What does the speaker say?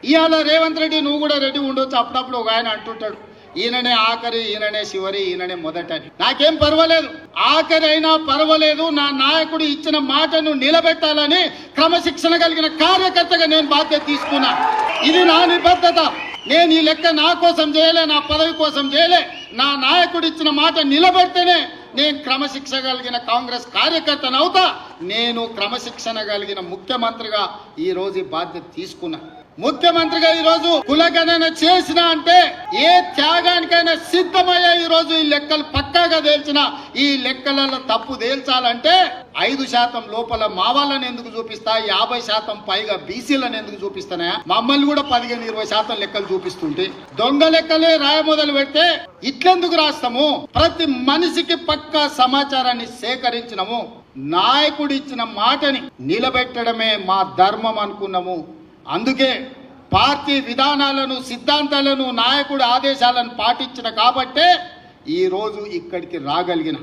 ఇవాళ రేవంత్ రెడ్డి నువ్వు కూడా రెడీ ఉండొచ్చు. అప్పుడప్పుడు ఒక ఆయన అంటుంటాడు, ఈయననే ఆఖరి, ఈయననే చివరి, ఈయననే మొదటని. నాకేం పర్వాలేదు, ఆఖరి అయినా పర్వాలేదు. నా నాయకుడు ఇచ్చిన మాటను నిలబెట్టాలని క్రమశిక్షణ కలిగిన కార్యకర్తగా నేను బాధ్యత తీసుకున్నా. ఇది నా నిబద్ధత. నేను ఈ లెక్క నా కోసం చేయలే, నా పదవి కోసం చేయలే. నా నాయకుడు ఇచ్చిన మాట నిలబెడితేనే నేను క్రమశిక్షణ కలిగిన కాంగ్రెస్ కార్యకర్తను అవుతా. నేను క్రమశిక్షణ కలిగిన ముఖ్యమంత్రిగా ఈ రోజు ఈ బాధ్యత తీసుకున్నా. ముఖ్యమంత్రిగా ఈ రోజు కులగణన చేసిన అంటే ఏ త్యాగానికైనా సిద్ధమయ్యే ఈ రోజు ఈ లెక్కలు పక్కాగా తేల్చిన. ఈ లెక్కలలో తప్పు తేల్చాలంటే 5% లోపల మా వాళ్ళని ఎందుకు చూపిస్తా, 50% పైగా బీసీలను ఎందుకు చూపిస్తానా? మమ్మల్ని కూడా 15-20% లెక్కలు చూపిస్తుంటే దొంగ లెక్కలే రాయ మొదలు పెడితే ఇట్లెందుకు రాస్తాము? ప్రతి మనిషికి పక్కా సమాచారాన్ని సేకరించినము. నాయకుడు ఇచ్చిన మాటని నిలబెట్టడమే మా ధర్మం అనుకున్నాము. అందుకే పార్టీ విధానాలను, సిద్ధాంతాలను, నాయకుడి ఆదేశాలను పాటించిన కాబట్టే ఈ రోజు ఇక్కడికి రాగలిగిన.